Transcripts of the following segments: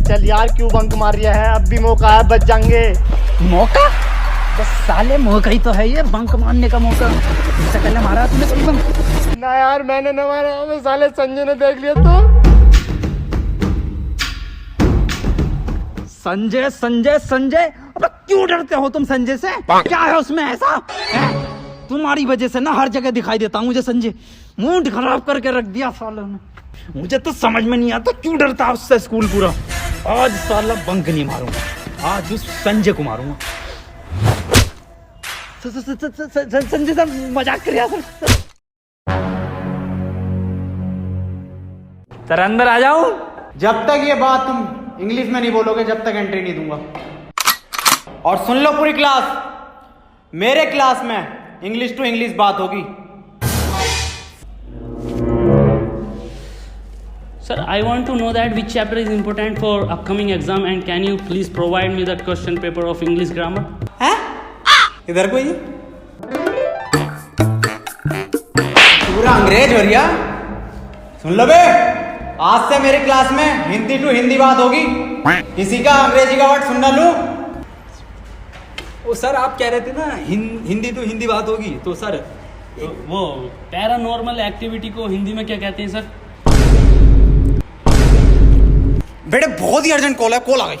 चल यार, क्यों बंक मार रहा है? अब भी मौका है, बच जाएंगे। मौका? बस साले मौका ही तो है ये, बंक मारने का मौका। इससे पहले मारा तूने कभी बंक? ना यार, मैंने न मारा, हमें साले संजय ने देख लिया तो। संजय संजय संजय, अब क्यों डरते हो तुम संजय से? क्या है उसमें ऐसा? तुम्हारी वजह से ना हर जगह दिखाई देता हूँ मुझे संजय। मूड खराब करके रख दिया सालों ने। मुझे तो समझ में नहीं आता क्यों डरता है उससे स्कूल पूरा। आज साला बंक नहीं मारूंगा, आज उस संजय को मारूंगा। संजय सर मजाक कर रहा सर। सर अंदर आ जाऊं? जब तक ये बात तुम इंग्लिश में नहीं बोलोगे जब तक एंट्री नहीं दूंगा। और सुन लो पूरी क्लास, मेरे क्लास में इंग्लिश टू इंग्लिश बात होगी। Sir, I want to know that which chapter is important for upcoming exam and can you please provide me the question paper of English grammar? हैं? इधर कोई पूरा अंग्रेज हो रिया। सुन लो बे, आज से मेरी क्लास में हिंदी टू हिंदी बात होगी। किसी का अंग्रेजी का वर्ड सुनना लूं? ओ सर, आप कह रहे थे ना हिंदी तो हिंदी बात होगी, तो सर तो वो पैरानॉर्मल एक्टिविटी को हिंदी में क्या कहते हैं सर? बेटे बहुत ही अर्जेंट कॉल है, कॉल आ गई।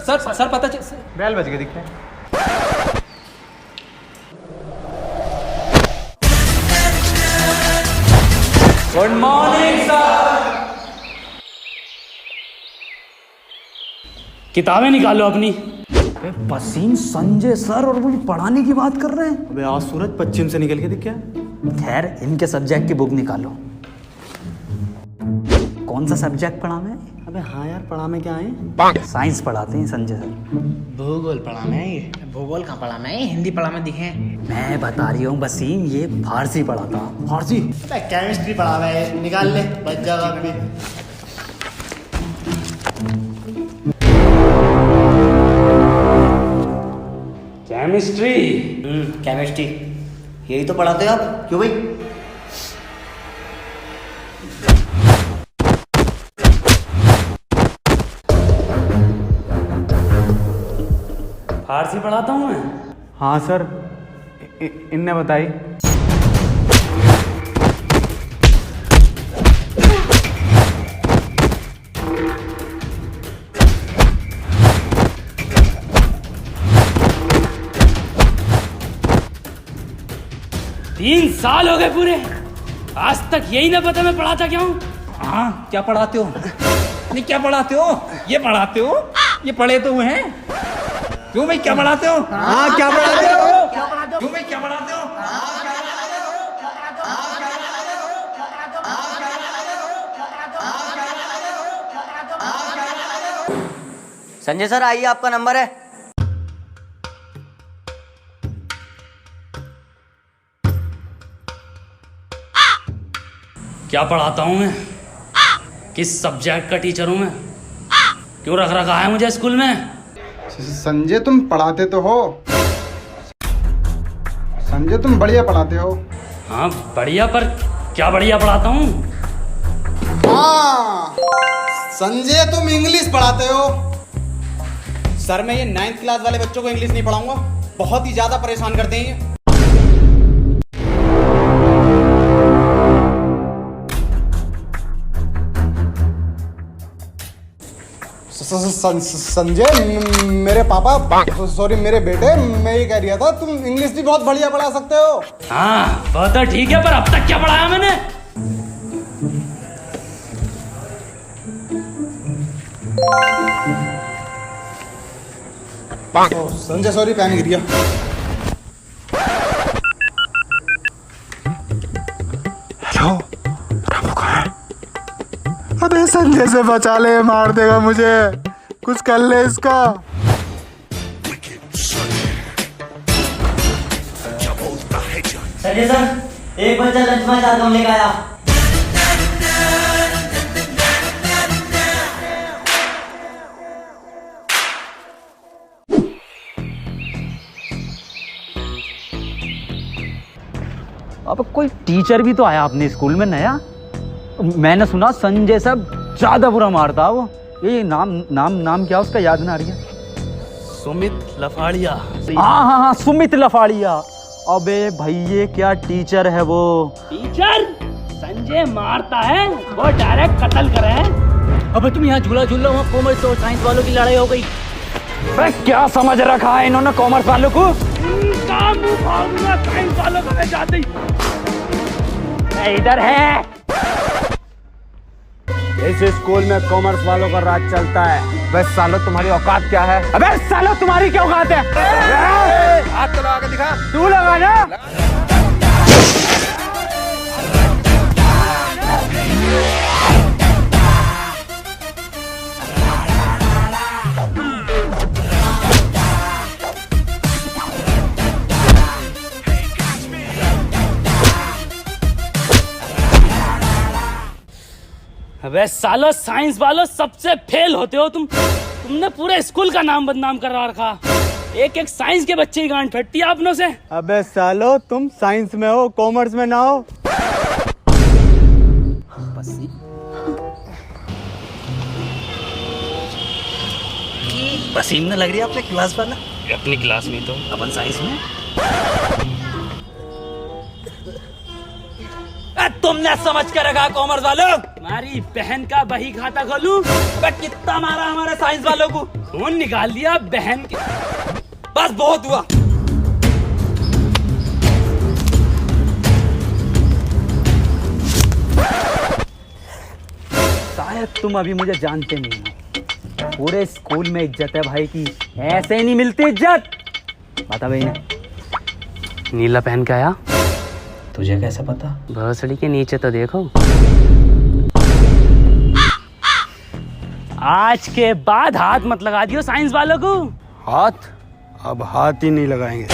सर पता चल। बेल बज गई दिखता है। Good morning sir. किताबें निकालो अपनी। वसीम संजय सर और मुझे पढ़ाने की बात कर रहे हैं। अबे आज सूरज पश्चिम से निकल के दिख गया। खैर इनके सब्जेक्ट की बुक निकालो। कौन सा सब्जेक्ट पढ़ा मैं? अबे हाँ यार, पढ़ा में क्या है? साइंस पढ़ाते हैं संजय सर। भूगोल पढ़ाना है ये। भूगोल कहाँ पढ़ाना है? हिंदी पढ़ाना दिखे। मैं बता रही हूँ वसीम, ये फारसी पढ़ाता। फारसी? केमिस्ट्री पढ़ा हुआ है, निकाल ले, बच जाएगा अभी। केमिस्ट्री? केमिस्ट्री यही तो पढ़ाते हो आप, क्यों भाई? फारसी पढ़ाता हूँ मैं। हाँ सर, इनने बताई। तीन साल हो गए पूरे, आज तक यही ना पता मैं पढ़ाता क्या हूँ। हाँ क्या पढ़ाते हो? नहीं क्या पढ़ाते हो? ये पढ़ाते हो? ये पढ़े तो हुए हैं। क्यों भाई क्या पढ़ाते हो? हाँ क्या पढ़ाते हो? क्यों भाई क्या पढ़ाते हो? संजय सर आइए, आपका नंबर है। क्या पढ़ाता हूँ मैं? किस सब्जेक्ट का टीचर हूँ मैं? क्यों रख रखा है मुझे स्कूल में? संजय तुम पढ़ाते तो हो। संजय तुम बढ़िया पढ़ाते हो। हाँ बढ़िया, पर क्या बढ़िया पढ़ाता हूँ? हाँ संजय तुम इंग्लिश पढ़ाते हो। सर मैं ये 9th क्लास वाले बच्चों को इंग्लिश नहीं पढ़ाऊंगा, बहुत ही ज्यादा परेशान करते हैं ये। संजय मेरे पापा, सॉरी मेरे बेटे, मैं ये कह रहा था तुम इंग्लिश भी बहुत बढ़िया पढ़ा सकते हो। हाँ वो तो ठीक है, पर अब तक क्या पढ़ाया मैंने? संजय सॉरी, पैन गिर गया। हेलो, रामू कहाँ है? अबे संजय से बचा ले, मार देगा मुझे, कुछ कर ले इसका। संजय सर, एक बच्चा लंच में जाकर लेकर आया। अब कोई टीचर भी तो आया अपने स्कूल में नया। मैंने सुना संजय सब ज्यादा बुरा मारता वो। ये नाम क्या उसका याद ना आ रही है। सुमित लफाड़िया। हाँ, सुमित लफाड़िया। अबे भाई ये क्या टीचर है वो। टीचर संजय मारता है, वो डायरेक्ट कत्ल करे है। अबे तुम यहाँ झूला झूल रहे हो, कॉमर्स और साइंस वालों की लड़ाई हो गई। अरे क्या समझ रखा है इन्होंने कॉमर्स वालों को। साइंस वालों को मैं जाते ही इधर है। इस स्कूल में कॉमर्स वालों का राज चलता है। बस सालो तुम्हारी औकात क्या है? अबे सालो तुम्हारी क्या औकात है? हाथ तो लगा के दिखा। तू लगा ना। अबे सालो साइंस वालों सबसे फेल होते हो तुमने पूरे स्कूल का नाम बदनाम करवा रखा। एक एक साइंस के बच्चे की गांड फटती है अपनों से। अबे सालो तुम साइंस में हो, कॉमर्स में ना हो। पसीना लग रही है अपने क्लास वाला। अपनी क्लास में तो अपन साइंस में। तुमने समझ कर रखा कॉमर्स वालों। तुम्हारी बहन का बही खाता खोलूं? कितना मारा हमारे साइंस वालों को। खून निकाल दिया बहन के। बस बहुत हुआ। शायद तुम अभी मुझे जानते नहीं हो। पूरे स्कूल में इज्जत है भाई की, ऐसे ही नहीं मिलती इज्जत। बता भाई ने नीला पहन के आया। तुझे कैसे पता? भोसड़ी के नीचे तो देखो। आज के बाद हाथ मत लगा दियो साइंस वालों को। हाथ? अब हाथ ही नहीं लगाएंगे।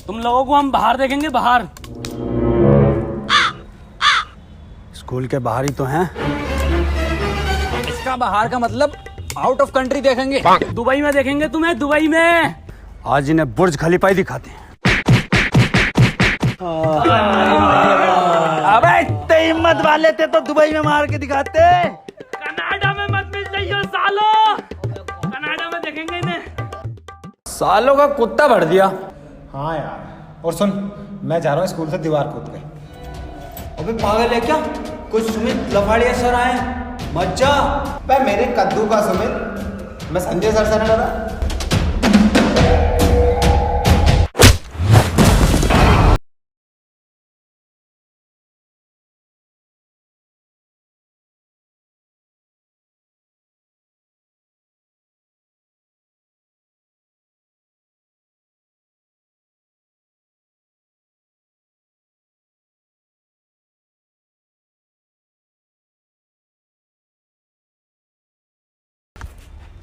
तुम लोगों को हम बाहर देखेंगे, बाहर। स्कूल के बाहर ही तो हैं। इसका बाहर का मतलब आउट ऑफ कंट्री देखेंगे। दुबई में देखेंगे तुम्हें, दुबई में। आज इन्हें बुर्ज खलीफा ही दिखाते हैं। अबे इतने हिम्मत वाले थे तो दुबई में मार के दिखाते। कनाडा में मत मिल जाइए सालो। कनाडा में देखेंगे इन्हें। सालों का कुत्ता भर दिया। हाँ यार, और सुन, मैं जा रहा हूँ स्कूल से दीवार कूद के। अबे पागल है क्या? कुछ सुमित लफाड़िया सर आए, मत जा। भाई मेरे कद्दू का सुमित, मैं संजय सर से ना डरा।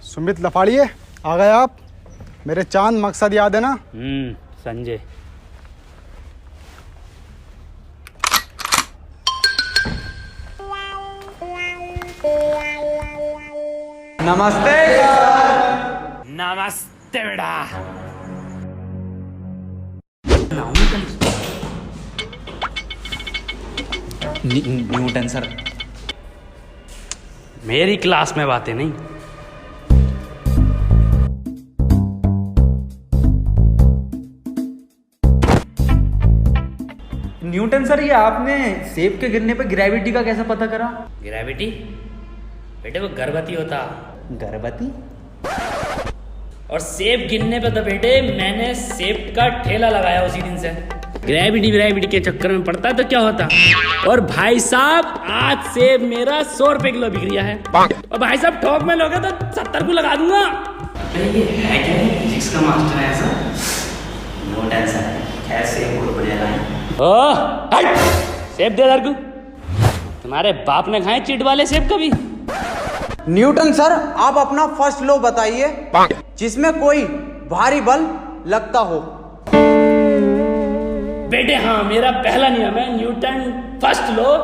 सुमित लफाड़िए, आ गए आप। मेरे चांद मकसद याद है ना? संजय। नमस्ते। नमस्ते बेटा। Newton sir. मेरी क्लास में बातें नहीं। न्यूटन सर, ये आपने सेब के गिरने पे ग्रेविटी का कैसे पता करा? ग्रेविटी बेटे वो गर्भवती होता। गर्भवती? और सेब गिरने पे तो बेटे मैंने सेब का ठेला लगाया उसी दिन से। ग्रेविटी के चक्कर में पड़ता है तो क्या होता। और भाई साहब आज सेब मेरा 100 रुपए किलो बिक रहा है। और भाई साहब ठोक में लोगे तो 70 को लगा दूंगा। ये है क्या? फिजिक्स का मास्टर है ऐसा? नो टेंशन है, कैसे बहुत बढ़िया लाइन। सेब दे दर को। तुम्हारे बाप ने खाए चिट वाले सेब कभी? न्यूटन सर, आप अपना फर्स्ट लॉ बताइए जिसमें कोई भारी बल लगता हो। बेटे हाँ, मेरा पहला नियम है न्यूटन फर्स्ट लॉ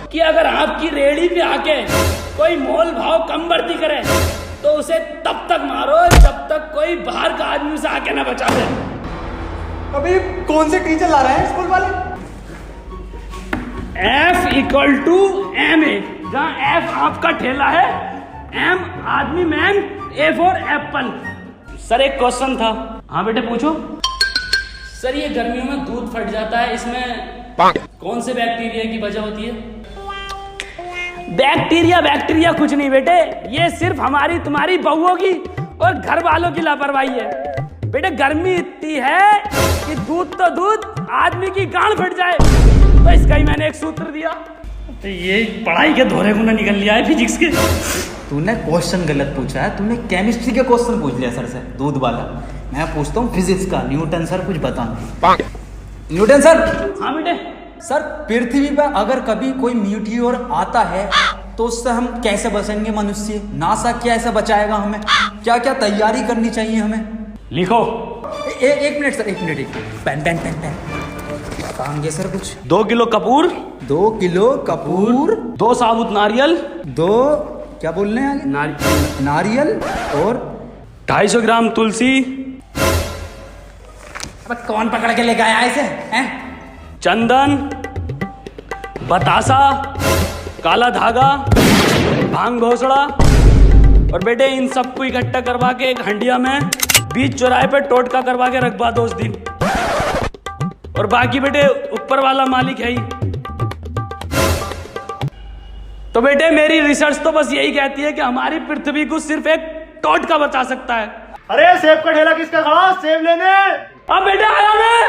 कि अगर आपकी रेहड़ी पे आके कोई मोल भाव कम बढ़ती करे तो उसे तब तक मारो जब तक कोई बाहर का आदमी उसे आके ना बचा दे। अबे कौन से टीचर ला रहे हैं स्कूल वाले? F equal to M A, जहाँ F आपका ठेला है, M आदमी man, A for apple. Sir एक क्वेश्चन था। हाँ बेटे पूछो। सर ये गर्मियों में दूध फट जाता है, इसमें कौन से बैक्टीरिया की वजह होती है? बैक्टीरिया कुछ नहीं बेटे, ये सिर्फ हमारी तुम्हारी बहुओं की और घर वालों की लापरवाही है। बेटे गर्मी इतनी है कि दूध तो दूध, आदमी की गांड फट जाए, तो इसका ही मैंने एक सूत्र दिया। तो ये पढ़ाई के धोरे को ना निकल लिया है फिजिक्स के। तूने क्वेश्चन गलत पूछा है, तूने केमिस्ट्री के क्वेश्चन पूछ लिया सर से, दूध वाला। मैं पूछता हूँ फिजिक्स का। न्यूटन सर कुछ बता। Newton sir. हाँ बेटे। सर पृथ्वी पर अगर कभी कोई मीटियोर आता है तो उससे हम कैसे बचेंगे मनुष्य? नासा कैसे बचाएगा हमें? क्या क्या तैयारी करनी चाहिए हमें? लिखो। एक मिनट सर, एक मिनट। पेन बताएंगे सर कुछ। 2 किलो कपूर, 2 किलो कपूर, 2 साबुत नारियल, 2 क्या बोल रहे हैं आगे? नारियल और 250 ग्राम तुलसी। अब कौन पकड़ के लेके आया इसे? चंदन, बतासा, काला धागा, भांग घोसड़ा, और बेटे इन सबको इकट्ठा करवा के एक हंडिया में बीच चौराहे पे टोटका करवा के रखवा दो उस दिन। और बाकी बेटे ऊपर वाला मालिक है ही। तो बेटे मेरी रिसर्च तो बस यही कहती है कि हमारी पृथ्वी को सिर्फ एक टोटका बचा सकता है। अरे सेब का ठेला किसका खड़ा? सेब लेने। अब बेटा आया मैं।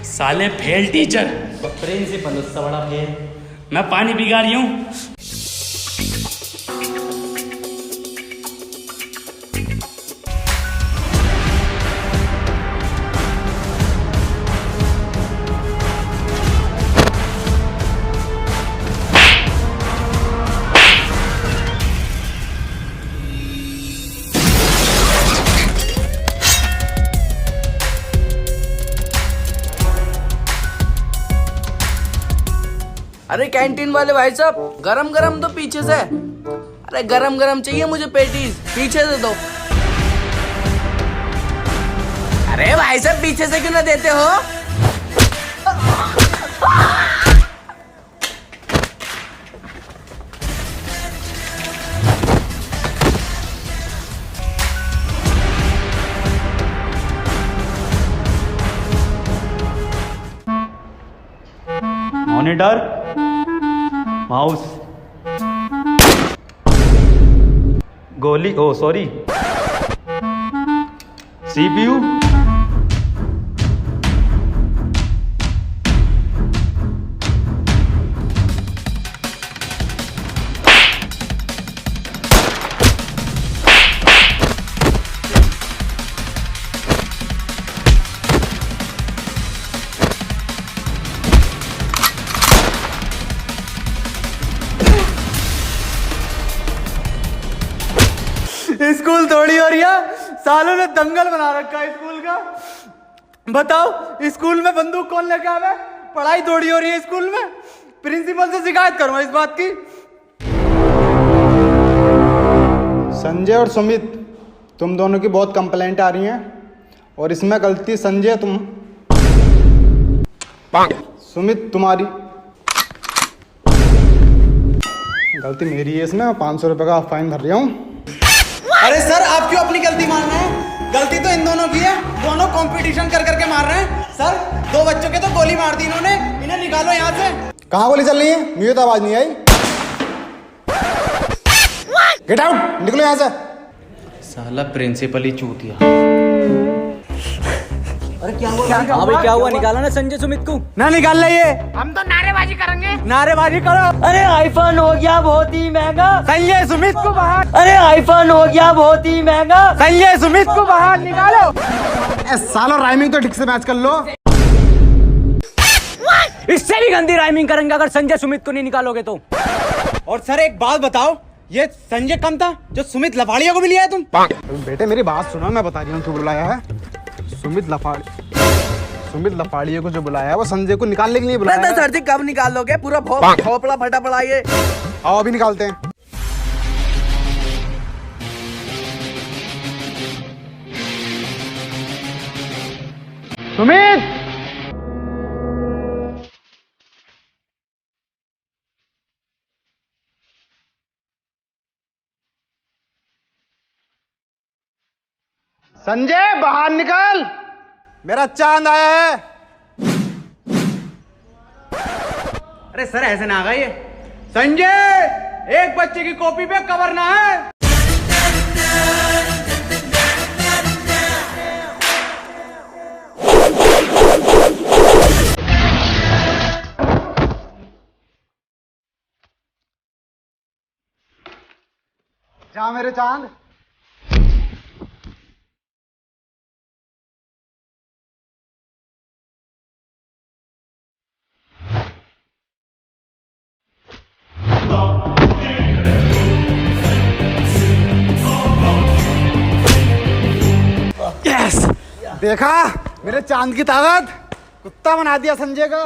साले फेल टीचर। प्रिंसिपल उससे बड़ा फेल। मैं पानी पिघा रही हूँ। अरे कैंटीन वाले भाई साहब, गरम गरम तो पीछे से। अरे गरम गरम चाहिए मुझे, पेटीज पीछे से दो। अरे भाई साहब पीछे से क्यों ना देते हो? मॉनिटर, माउस, गोली, ओ सॉरी, सीपीयू, स्कूल थोड़ी हो रही है, सालों ने दंगल बना रखा है स्कूल का। बताओ स्कूल में बंदूक कौन लेके आवे? पढ़ाई थोड़ी हो रही है स्कूल में। प्रिंसिपल से शिकायत करूंगा इस बात की। संजय और सुमित, तुम दोनों की बहुत कंप्लेंट आ रही हैं और इसमें गलती संजय तुम, सुमित तुम्हारी, गलती मेरी है इसमें। 500 रुपये का फाइन भर रहा हूँ। अरे सर आप क्यों अपनी गलती मान रहे हैं? गलती तो इन दोनों की है, दोनों कंपटीशन कर करके मार रहे हैं। सर 2 बच्चों के तो गोली मार दी इन्होंने, इन्हें निकालो यहाँ से। कहाँ गोली चल रही है? मुझे तो आवाज नहीं आई। गेट आउट, निकलो यहाँ से। साला प्रिंसिपल ही चूतिया। अरे क्या हुआ? हाँ भाई क्या हुआ? निकाला ना संजय सुमित को। ना निकाल ले, ये हम तो नारेबाजी करेंगे। नारेबाजी करो। अरे आईफोन हो गया बहुत ही महंगा। संजय सुमित को बाहर। अरे आईफोन हो गया बहुत ही महंगा। संजय सुमित को बाहर निकालो। सालो राइमिंग तो ठीक से मैच कर लो। इससे भी गंदी राइमिंग करेंगे अगर संजय सुमित को नहीं निकालोगे तो। और सर एक बात बताओ, ये संजय कम था जो सुमित लफाड़िया को भी लिया है तुम? बेटे मेरी बात सुनो, मैं बता रही हूँ क्यों बुलाया है। सुमित लफाड़िया को जो बुलाया है वो संजय को निकालने के लिए बुलाया है। सर जी कब निकालोगे? पूरा खोपड़ा फटा पड़ा ये। आओ अभी निकालते हैं। सुमित संजय बाहर निकल, मेरा चांद आया है। अरे सर ऐसे ना आ गई संजय, एक बच्चे की कॉपी पे कवर ना है। जा मेरे चांद। देखा मेरे चांद की ताकत, कुत्ता बना दिया संजय का।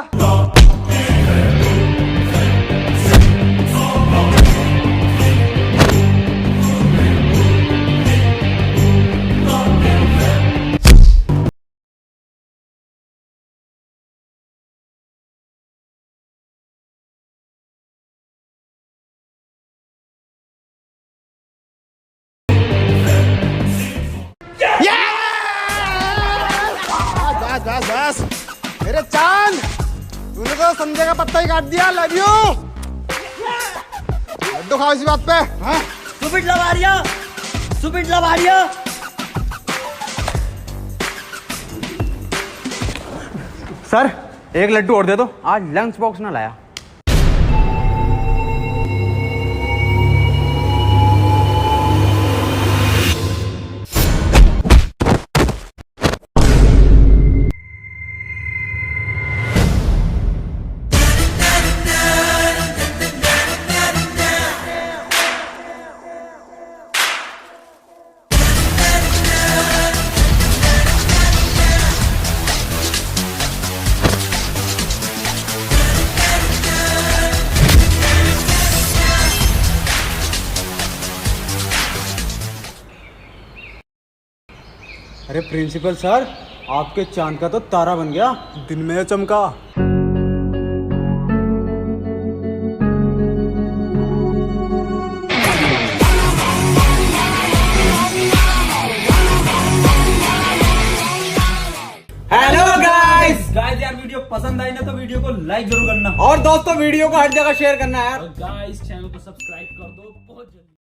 बस बस मेरे चांद, तूने तो संजय का पत्ता ही काट दिया। Love you. लड्डू खाओ इसी बात पे। हाँ सुबिट लवारिया, सुबिट लवारिया। सर एक लड्डू और दे दो, आज लंच बॉक्स ना लाया। अरे प्रिंसिपल सर, आपके चांद का तो तारा बन गया, दिन में चमका। हेलो गाइस यार वीडियो पसंद आई ना तो वीडियो को लाइक जरूर करना और दोस्तों वीडियो को हर जगह शेयर करना है यार। गाइस चैनल को सब्सक्राइब कर दो बहुत जल्दी।